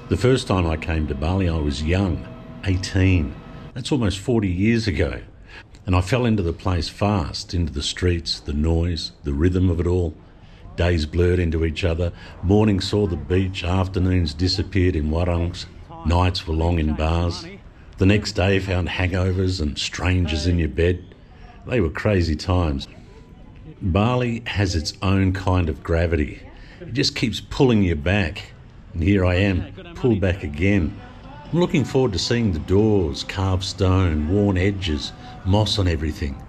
The first time I came to Bali, I was young, 18. That's almost 40 years ago. And I fell into the place fast, into the streets, the noise, the rhythm of it all. Days blurred into each other. Mornings saw the beach, afternoons disappeared in warangs, nights were long in bars. The next day found hangovers and strangers in your bed. They were crazy times. Bali has its own kind of gravity. It just keeps pulling you back. And here I am, pulled back again. I'm looking forward to seeing the doors, carved stone, worn edges, moss on everything.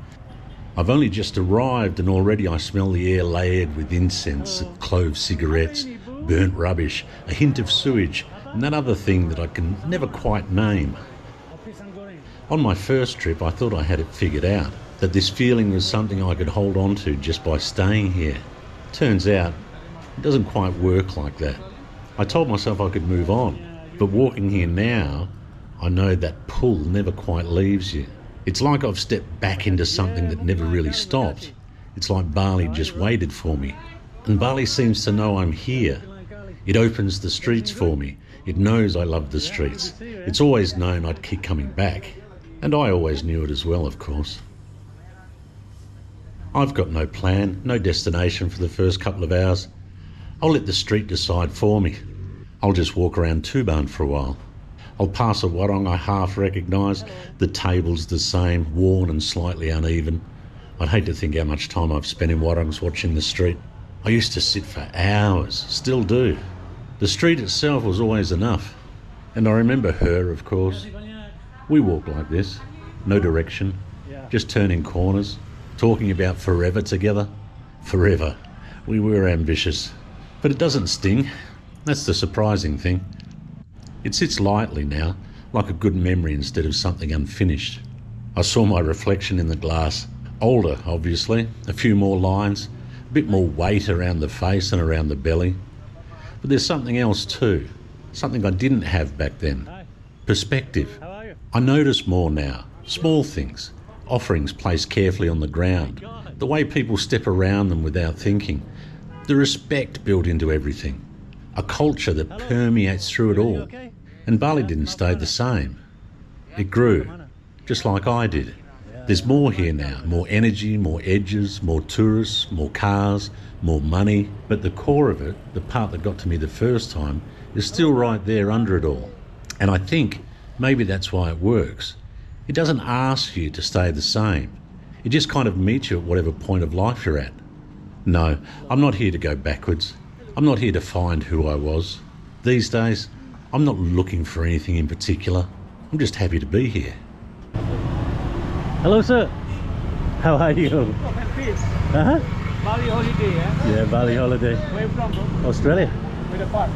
I've only just arrived and already I smell the air layered with incense, clove cigarettes, burnt rubbish, a hint of sewage, and that other thing that I can never quite name. On my first trip, I thought I had it figured out, that this feeling was something I could hold on to just by staying here. Turns out, it doesn't quite work like that. I told myself I could move on, but walking here now, I know that pull never quite leaves you. It's like I've stepped back into something that never really stopped. It's like Bali just waited for me. And Bali seems to know I'm here. It opens the streets for me. It knows I love the streets. It's always known I'd keep coming back. And I always knew it as well, of course. I've got no plan, no destination for the first couple of hours. I'll let the street decide for me. I'll just walk around Tuban for a while. I'll pass a warong I half recognise. The table's the same, worn and slightly uneven. I'd hate to think how much time I've spent in warongs watching the street. I used to sit for hours, still do. The street itself was always enough. And I remember her, of course. We walked like this, no direction, just turning corners, talking about forever together. Forever. We were ambitious. But it doesn't sting. That's the surprising thing. It sits lightly now, like a good memory instead of something unfinished. I saw my reflection in the glass. Older, obviously, a few more lines, a bit more weight around the face and around the belly. But there's something else too, something I didn't have back then. Perspective. I notice more now, small things, offerings placed carefully on the ground, the way people step around them without thinking, the respect built into everything, a culture that permeates through it all. And Bali didn't stay the same. It grew, just like I did. There's more here now, more energy, more edges, more tourists, more cars, more money. But the core of it, the part that got to me the first time, is still right there under it all. And I think maybe that's why it works. It doesn't ask you to stay the same. It just kind of meets you at whatever point of life you're at. No, I'm not here to go backwards. I'm not here to find who I was. These days, I'm not looking for anything in particular. I'm just happy to be here. Hello, sir. How are you? Uh-huh. Bali holiday, yeah? Yeah, Bali holiday. Where you from, bro? Australia. Where the part?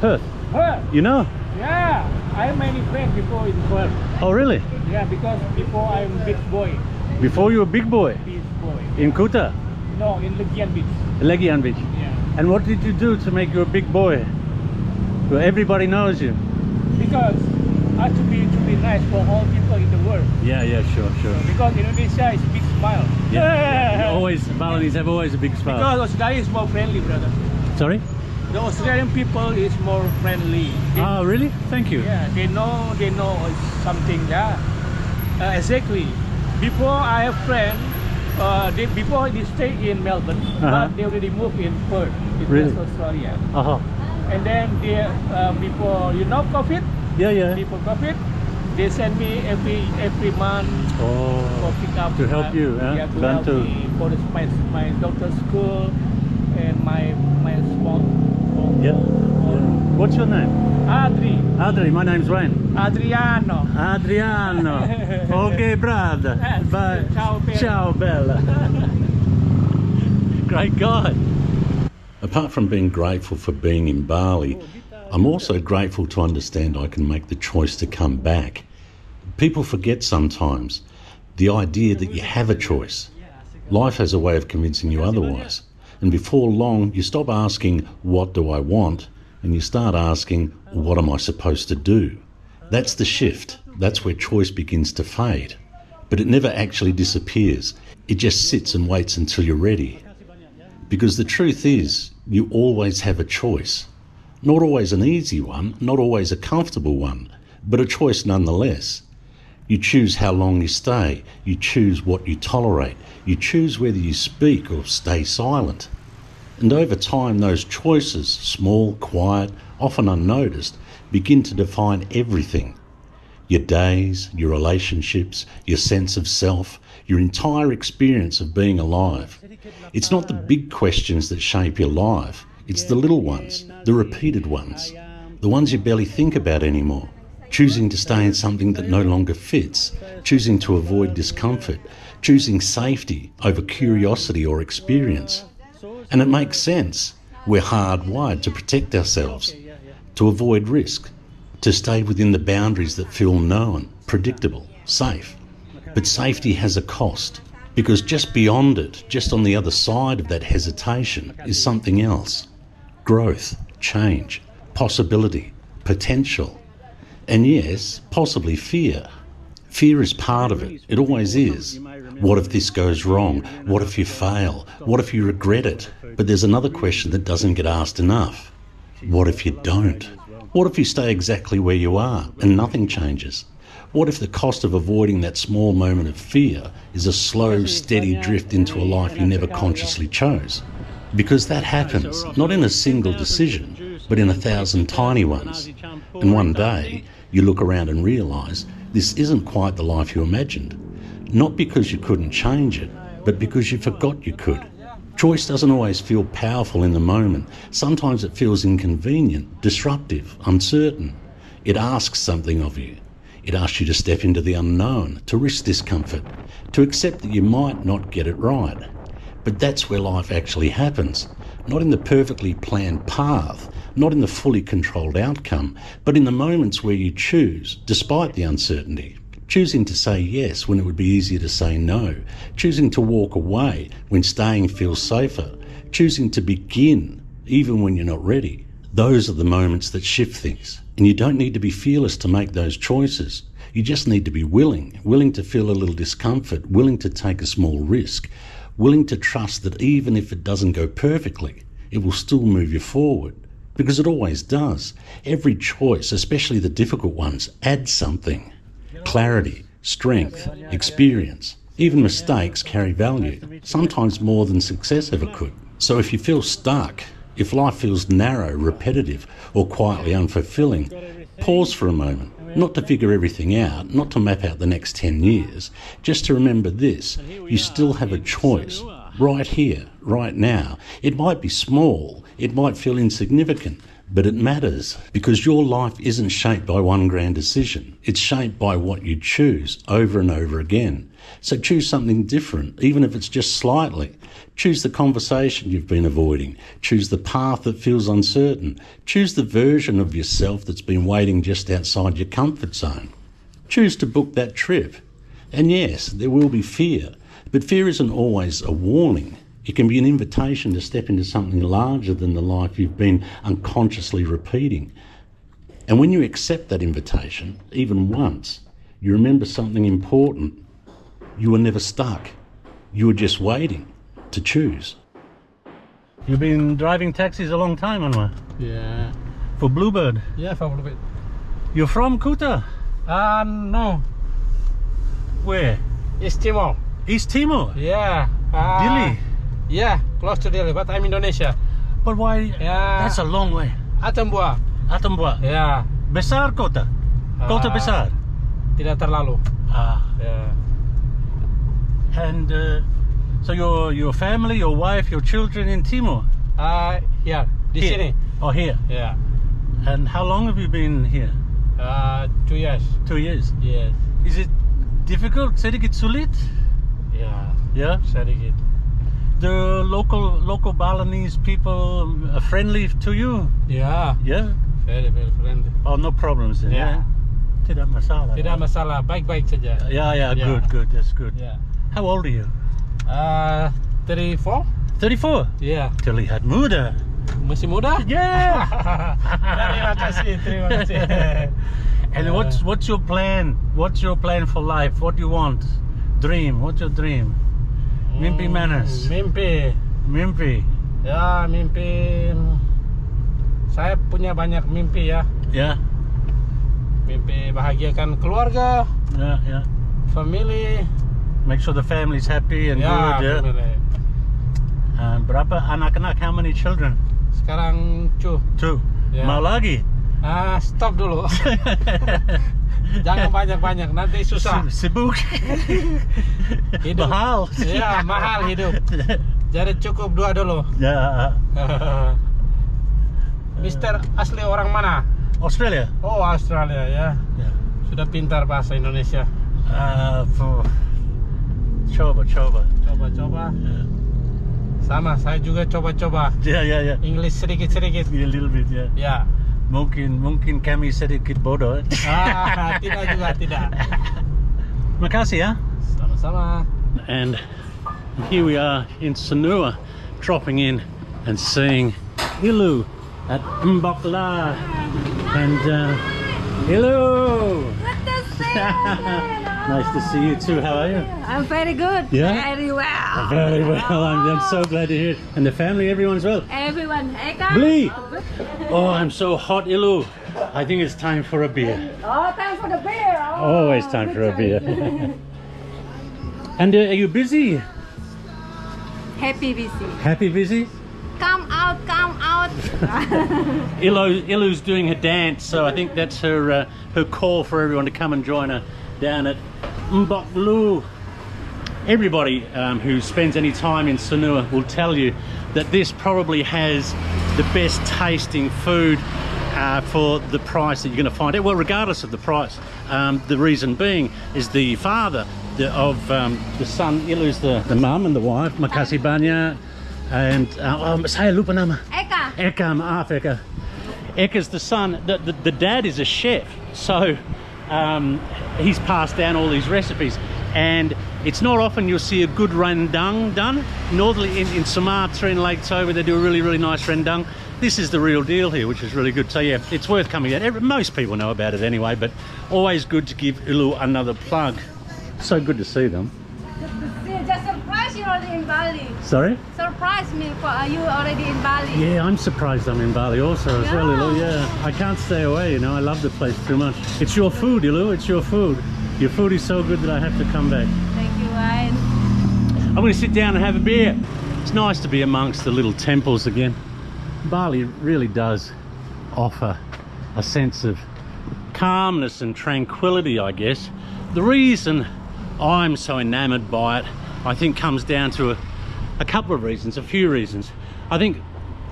Perth. Perth? You know? Yeah, I have many friends before in Perth. Oh, really? Yeah, because before I'm big boy. Before you were big boy? Big boy. In Kuta? No, in Legian Beach. Legian Beach? Yeah. And what did you do to make you a big boy? Well, everybody knows you. Because I should be nice for all people in the world. Yeah, sure. Because Indonesia is a big smile. Yeah. Balinese have always a big smile. Because Australia is more friendly, brother. Sorry? The Australian people is more friendly. Oh, really? Thank you. Yeah, they know something. Yeah, exactly. Before I have friends, before they stay in Melbourne, but they already moved in Perth, in Really? West Australia. Uh-huh. And then they, before COVID, Yeah. before COVID, they send me every month for pick up to help you, to help Bantu. me for my daughter's school and my small. Yeah. What's your name? Adri, my name's Wayne. Adriano. Okay, brother. Bye. Ciao, Bella. Great guy. Apart from being grateful for being in Bali, I'm also grateful to understand I can make the choice to come back. People forget sometimes the idea that you have a choice. Life has a way of convincing you otherwise. And before long, you stop asking, what do I want? And you start asking, what am I supposed to do? That's the shift. That's where choice begins to fade. But it never actually disappears. It just sits and waits until you're ready. Because the truth is, you always have a choice. Not always an easy one, not always a comfortable one, but a choice nonetheless. You choose how long you stay, you choose what you tolerate, you choose whether you speak or stay silent. And over time, those choices, small, quiet, often unnoticed, begin to define everything. Your days, your relationships, your sense of self, your entire experience of being alive. It's not the big questions that shape your life, it's the little ones, the repeated ones, the ones you barely think about anymore. Choosing to stay in something that no longer fits, choosing to avoid discomfort, choosing safety over curiosity or experience. And it makes sense. We're hardwired to protect ourselves, to avoid risk, to stay within the boundaries that feel known, predictable, safe. But safety has a cost, because just beyond it, just on the other side of that hesitation, is something else. Growth, change, possibility, potential. And yes, possibly fear. Fear is part of it. It always is. What if this goes wrong? What if you fail? What if you regret it? But there's another question that doesn't get asked enough. What if you don't? What if you stay exactly where you are and nothing changes? What if the cost of avoiding that small moment of fear is a slow, steady drift into a life you never consciously chose? Because that happens, not in a single decision, but in 1,000 tiny ones. And one day, you look around and realise this isn't quite the life you imagined. Not because you couldn't change it, but because you forgot you could. Choice doesn't always feel powerful in the moment. Sometimes it feels inconvenient, disruptive, uncertain. It asks something of you. It asks you to step into the unknown, to risk discomfort, to accept that you might not get it right. But that's where life actually happens. Not in the perfectly planned path, not in the fully controlled outcome, but in the moments where you choose, despite the uncertainty. Choosing to say yes when it would be easier to say no. Choosing to walk away when staying feels safer. Choosing to begin even when you're not ready. Those are the moments that shift things. And you don't need to be fearless to make those choices. You just need to be willing to feel a little discomfort, willing to take a small risk, willing to trust that even if it doesn't go perfectly, it will still move you forward. Because it always does. Every choice, especially the difficult ones, adds something. Clarity, strength, experience. Even mistakes carry value, sometimes more than success ever could. So if you feel stuck, if life feels narrow, repetitive, or quietly unfulfilling, pause for a moment. Not to figure everything out, not to map out the next 10 years, just to remember this: you still have a choice, right here, right now. It might be small, it might feel insignificant, but it matters, because your life isn't shaped by one grand decision. It's shaped by what you choose over and over again. So choose something different, even if it's just slightly. Choose the conversation you've been avoiding. Choose the path that feels uncertain. Choose the version of yourself that's been waiting just outside your comfort zone. Choose to book that trip. And yes, there will be fear, but fear isn't always a warning. It can be an invitation to step into something larger than the life you've been unconsciously repeating. And when you accept that invitation, even once, you remember something important. You were never stuck. You were just waiting to choose. You've been driving taxis a long time, Anwar? Yeah. For Bluebird? Yeah, for Bluebird. You're from Kuta? No. Where? East Timor. East Timor? Yeah. Dili? Yeah, close to Delhi, but I'm Indonesia. But why? Yeah. That's a long way. Atambua. Atambua? Yeah. Besar kota? Kota besar? Tidak terlalu. Yeah. And so your family, your wife, your children in Timor? Here. Di sini. Oh, here? Yeah. And how long have you been here? 2 years. 2 years? Yes. Is it difficult? Sedikit sulit? Yeah. Yeah? Sedikit. The local Balinese people are friendly to you? Yeah. Yeah? Very, very friendly. Oh, no problems then? Yeah. Tidak masalah. Tidak masalah, baik-baik saja. Yeah, good, that's good. Yeah. How old are you? 34. 34? Yeah. Terlihat muda. Masih muda? Yeah. Terima kasih. And what's your plan? What's your plan for life? What do you want? Dream. What's your dream? Mimpi manas. Mimpi. Mimpi. Ya, mimpi Saya punya banyak mimpi ya. Yeah, Mimpi bahagiakan keluarga, yeah. family. Make sure the family's happy and Ya, good. Yeah. family. Berapa anak-anak? How many children? Sekarang 2. Ya. Mau lagi? Stop dulu. Jangan banyak-banyak, nanti susah. Sibuk. Hidup. Mahal. Ya, mahal hidup. Jadi cukup 2 dulu. Yeah. Mister asli orang mana? Australia. Oh, Australia ya. Yeah. Sudah pintar bahasa Indonesia. Coba. Coba-coba. Yeah. Sama, saya juga coba-coba. Yeah. English sedikit-sedikit. A little bit, yeah. Ya. Mungkin kami sedikit bodoh. Tidak juga, tidak. Makasih ya. Sama-sama. And here we are in Sanur, dropping in and seeing Ilu at Mbokla. And Ilu! Good to see you. Nice to see you too. How are you? I'm very good. Yeah? Very well. Very well. I'm so glad to hear it. And the family, everyone's well. Everyone, Eka? Bli! Oh, I'm so hot, Ilu. I think it's time for a beer. Oh, time for the beer. Oh, Always time for a good beer. choice. And are you busy? Happy busy. Happy busy? Come out, come out. Ilu's doing her dance, so I think that's her call for everyone to come and join her down at Mboklu. Everybody who spends any time in Sanur will tell you that this probably has the best tasting food for the price that you're going to find it. Well, regardless of the price, the reason being is the father of the son. Ilu's the mum and the wife, Makasih Banyak, and saya lupa nama. Eka. Maaf Eka. Eka's the son. The dad is a chef, so he's passed down all these recipes, and it's not often you'll see a good rendang done. Normally in Sumatra, in Lake Toba, they do a really nice rendang. This is the real deal here, which is really good. So yeah, it's worth coming out. Most people know about it anyway, but always good to give Ilu another plug. So good to see them. Just surprise you already in Bali. Sorry? Surprise me for you already in Bali. Yeah, I'm surprised I'm in Bali also as well, Yeah. Ilu. Yeah, I can't stay away, you know. I love the place too much. It's your food, Ilu. It's your food. Your food is so good that I have to come back. Thank you, Ryan. I'm going to sit down and have a beer. It's nice to be amongst the little temples again. Bali really does offer a sense of calmness and tranquility, I guess. The reason I'm so enamored by it, I think, comes down to a couple of reasons, a few reasons. I think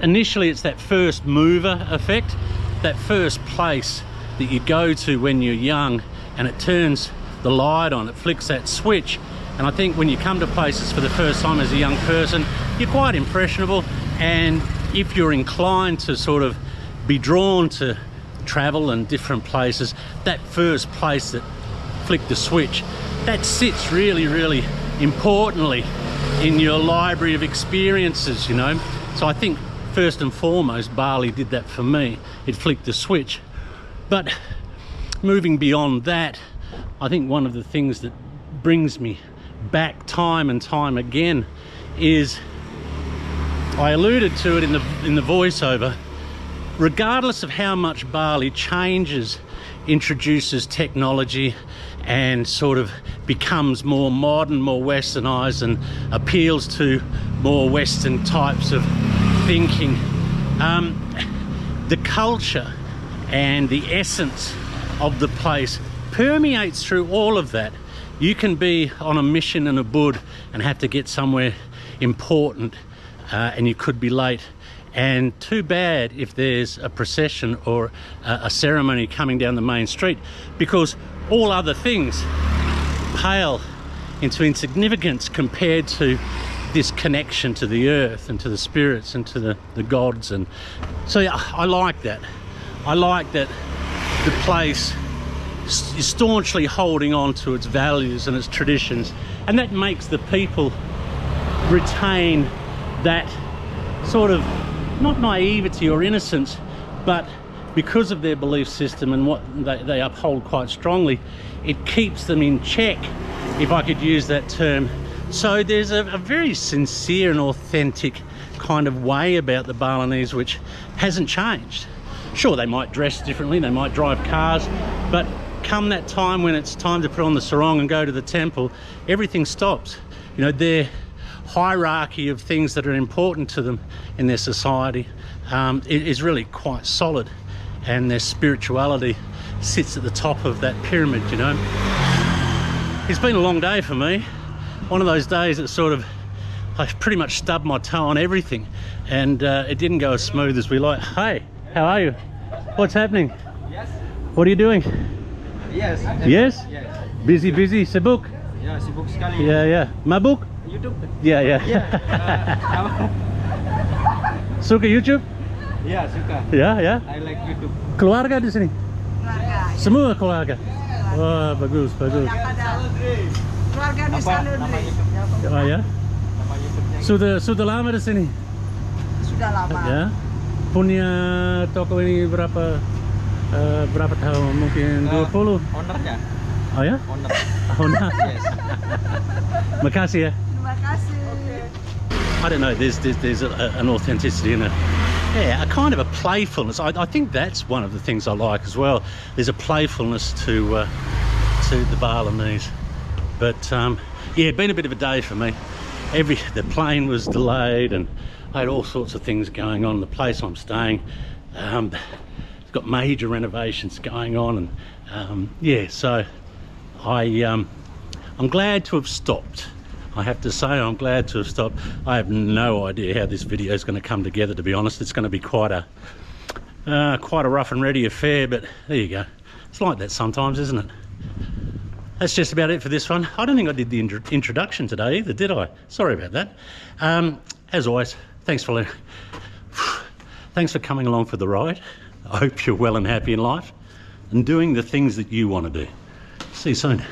initially it's that first mover effect, that first place that you go to when you're young and it turns the light on, it flicks that switch. And I think when you come to places for the first time as a young person, you're quite impressionable, and if you're inclined to sort of be drawn to travel and different places, that first place that flicked the switch, that sits really importantly in your library of experiences, you know. So I think first and foremost Bali did that for me. It flicked the switch. But moving beyond that, I think one of the things that brings me back time and time again is, I alluded to it in the voiceover, regardless of how much Bali changes, introduces technology and sort of becomes more modern, more westernized, and appeals to more Western types of thinking, the culture and the essence of the place permeates through all of that. You can be on a mission in Ubud and have to get somewhere important, and you could be late, and too bad if there's a procession or a ceremony coming down the main street, because all other things pale into insignificance compared to this connection to the earth and to the spirits and to the gods. And so yeah, I like that. I like that the place is staunchly holding on to its values and its traditions, and that makes the people retain that sort of, not naivety or innocence, but because of their belief system and what they uphold quite strongly, it keeps them in check, if I could use that term. So there's a very sincere and authentic kind of way about the Balinese which hasn't changed. Sure, they might dress differently, they might drive cars, but come that time when it's time to put on the sarong and go to the temple, everything stops. You know, their hierarchy of things that are important to them in their society is really quite solid, and their spirituality sits at the top of that pyramid, you know. It's been a long day for me. One of those days that sort of, I pretty much stubbed my toe on everything, and it didn't go as smooth as we like. Hey, how are you? What's happening? Yes. What are you doing? Yes. Yes? Yes. Busy, sibuk? Ya, sibuk sekali. Yeah. Mabuk? YouTube. Yeah. Suka YouTube? Ya, suka. Ya. I like YouTube. Keluarga di sini? Keluarga. Semua keluarga? Wah, bagus. Keluarga di Sanur. Nama YouTube-nya apa? Oh ya? Nama YouTube-nya. Sudah lama di sini? Sudah lama. Ya. Punya toko ini berapa tahun? Mungkin 20? Ownernya. Oh ya? Owner. Oh no. Yes. Makasih ya. Terima kasih. I don't know, there's an authenticity and a kind of a playfulness. I think that's one of the things I like as well. There's a playfulness to the Balinese. But yeah, been a bit of a day for me. The plane was delayed, and I had all sorts of things going on. The place I'm staying, it's got major renovations going on, and yeah, so I'm glad to have stopped. I have to say, I'm glad to have stopped. I have no idea how this video is going to come together, to be honest. It's going to be quite a rough and ready affair, but there you go. It's like that sometimes, isn't it? That's just about it for this one. I don't think I did the introduction today either, did I? Sorry about that. As always, thanks for coming along for the ride. I hope you're well and happy in life and doing the things that you want to do. See you soon.